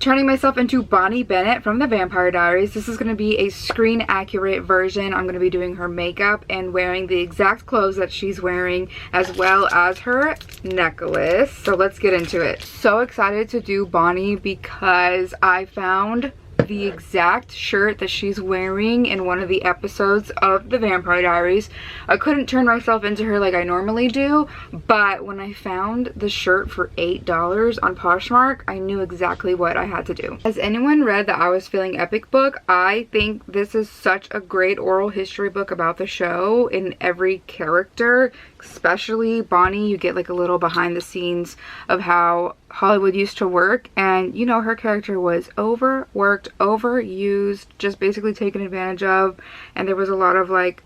turning myself into Bonnie Bennett from the Vampire Diaries. This is going to be a screen accurate version. I'm going to be doing her makeup and wearing the exact clothes that she's wearing, as well as her necklace. So let's get into it. So excited to do Bonnie because I found the exact shirt that she's wearing in one of the episodes of the Vampire Diaries. I couldn't turn myself into her like I normally do, but when I found the shirt for $8 on Poshmark, I knew exactly what I had to do. Has anyone read the I Was Feeling Epic book? I think this is such a great oral history book about the show in every character, especially Bonnie. You get like a little behind the scenes of how Hollywood used to work, and you know, her character was overworked, overused, just basically taken advantage of, and there was a lot of like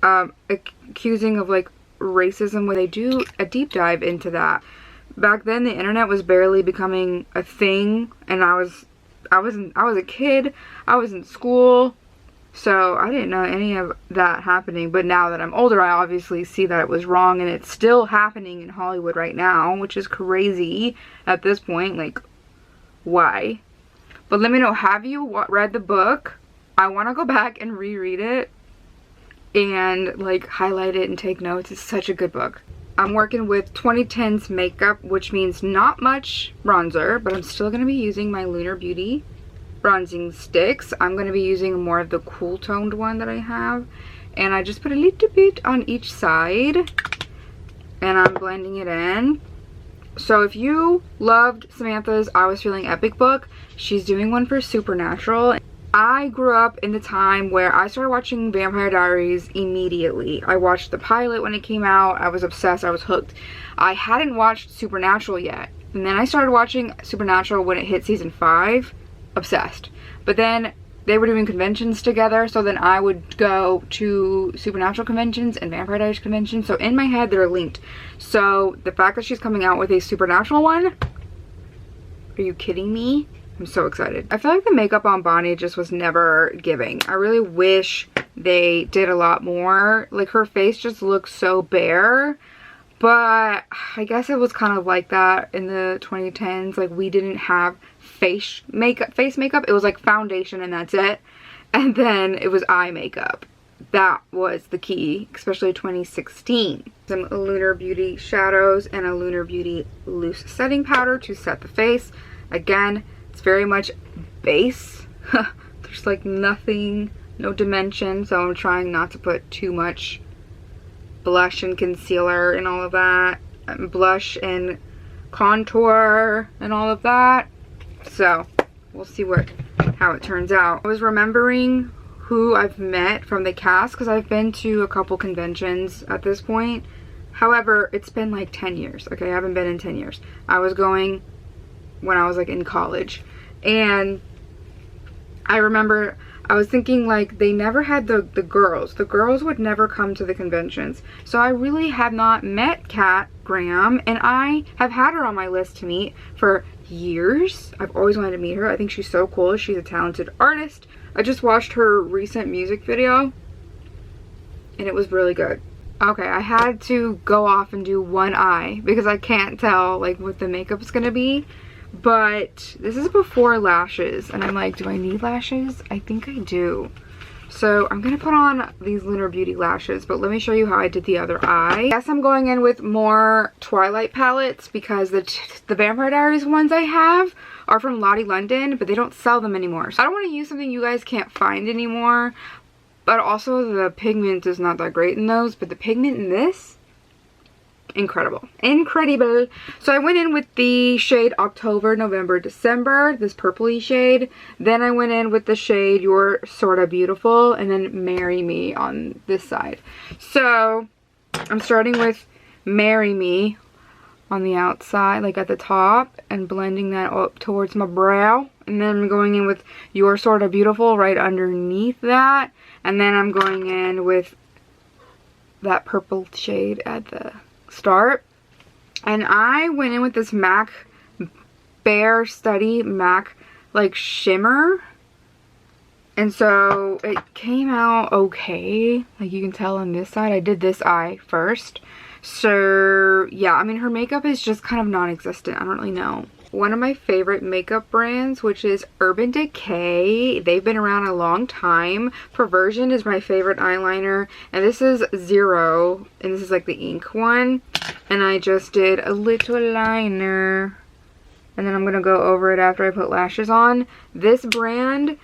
accusing of like racism where they do a deep dive into that. Back then the internet was barely becoming a thing, and I was a kid, I was in school, so I didn't know any of that happening. But now that I'm older, I obviously see that it was wrong, and it's still happening in Hollywood right now, which is crazy at this point. Like, why? But let me know, have you read the book? I want to go back and reread it and like highlight it and take notes. It's such a good book. I'm working with 2010s makeup, which means not much bronzer, but I'm still going to be using my Lunar Beauty bronzing sticks. I'm going to be using more of the cool toned one that I have, and I just put a little bit on each side and I'm blending it in. So if you loved Samantha's I Was Feeling Epic book, she's doing one for Supernatural. I grew up in the time where I started watching Vampire Diaries immediately. I watched the pilot when it came out. I was obsessed. I was hooked. I hadn't watched Supernatural yet, and then I started watching Supernatural when it hit season 5. Obsessed. But then they were doing conventions together, so then I would go to Supernatural conventions and Vampire Diaries conventions, so in my head they're linked. So the fact that she's coming out with a Supernatural one, are you kidding me? I'm so excited. I feel like the makeup on Bonnie just was never giving. I really wish they did a lot more. Like, her face just looks so bare, but I guess it was kind of like that in the 2010s. Like, we didn't have face makeup. It was like foundation and that's it, and then it was eye makeup. That was the key, especially 2016. Some Lunar Beauty shadows and a Lunar Beauty loose setting powder to set the face. Again, it's very much base. There's like nothing, no dimension, so I'm trying not to put too much blush and concealer and all of that, and blush and contour and all of that. So we'll see how it turns out. I was remembering who I've met from the cast because I've been to a couple conventions at this point. However, it's been like 10 years. Okay, I haven't been in 10 years. I was going when I was like in college, and I remember I was thinking like they never had the girls. The girls would never come to the conventions. So I really have not met Kat Graham, and I have had her on my list to meet for years. I've always wanted to meet her. I think she's so cool. She's a talented artist. I just watched her recent music video and it was really good. Okay, I had to go off and do one eye because I can't tell like what the makeup is gonna be. But this is before lashes, and I'm like, do I need lashes? I think I do. So I'm gonna put on these Lunar Beauty lashes, but let me show you how I did the other eye. I guess I'm going in with more Twilight palettes because the Vampire Diaries ones I have are from Lottie London, but they don't sell them anymore. So I don't want to use something you guys can't find anymore, but also the pigment is not that great in those, but the pigment in this, incredible. So I went in with the shade October, November, December, this purpley shade. Then I went in with the shade You're Sorta Beautiful, and then Marry Me on this side. So I'm starting with Marry Me on the outside, like at the top, and blending that up towards my brow, and then I'm going in with You're Sorta Beautiful right underneath that, and then I'm going in with that purple shade at the start. And I went in with this MAC Bare Study MAC like shimmer, and so it came out okay. Like you can tell on this side, I did this eye first. So yeah, I mean her makeup is just kind of non-existent. I don't really know one of my favorite makeup brands, which is Urban Decay. They've been around a long time. Perversion is my favorite eyeliner, and this is Zero, and this is like the ink one. And I just did a little liner, and then I'm gonna go over it after I put lashes on. This brand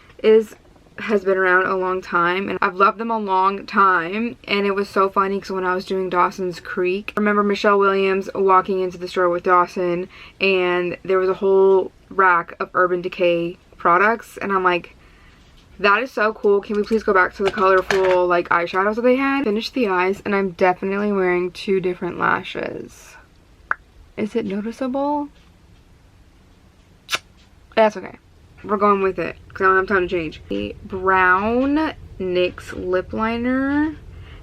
has been around a long time, and I've loved them a long time. And it was so funny because when I was doing Dawson's Creek, I remember Michelle Williams walking into the store with Dawson, and there was a whole rack of Urban Decay products, and I'm like, that is so cool. Can we please go back to the colorful like eyeshadows that they had? Finished the eyes, and I'm definitely wearing 2 different lashes. Is it noticeable? That's okay. We're going with it because I don't have time to change. The brown NYX lip liner,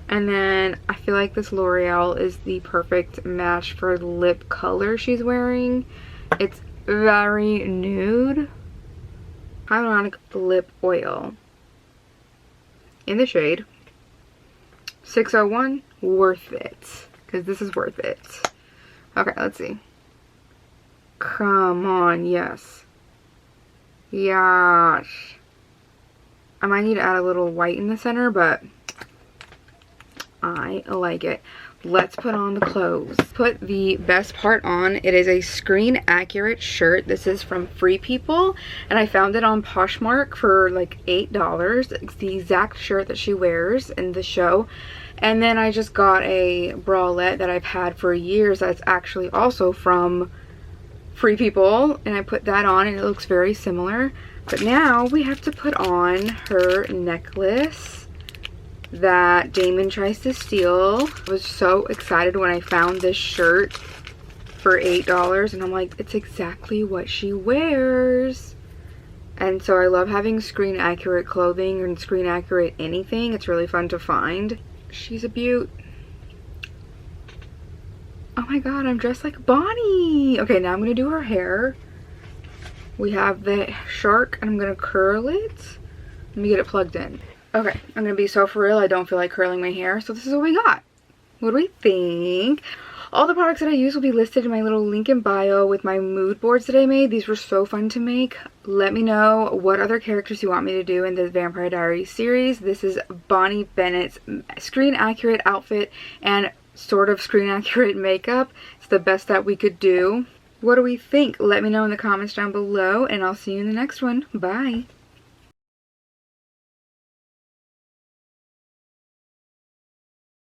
and then I feel like this L'Oreal is the perfect match for the lip color she's wearing. It's very nude. Hyaluronic lip oil in the shade 601. Worth it, because this is worth it. Okay, let's see. Come on, yes. Yes. I might need to add a little white in the center, but I like it. Let's put on the clothes. Put the best part on. It is a screen accurate shirt. This is from Free People, and I found it on Poshmark for like $8. It's the exact shirt that she wears in the show. And then I just got a bralette that I've had for years that's actually also from Free People, and I put that on, and it looks very similar. But now we have to put on her necklace that Damon tries to steal. I was so excited when I found this shirt for $8, and I'm like, it's exactly what she wears. And so I love having screen accurate clothing and screen accurate anything. It's really fun to find. She's a beaut. Oh my god, I'm dressed like Bonnie. Okay, now I'm gonna do her hair. We have the shark, and I'm gonna curl it. Let me get it plugged in. Okay, I'm gonna be so for real, I don't feel like curling my hair, so this is what we got. What do we think? All the products that I use will be listed in my little link in bio with my mood boards that I made. These were so fun to make. Let me know what other characters you want me to do in the Vampire Diaries series. This is Bonnie Bennett's screen accurate outfit and sort of screen accurate makeup. It's the best that we could do. What do we think? Let me know in the comments down below, and I'll see you in the next one. Bye.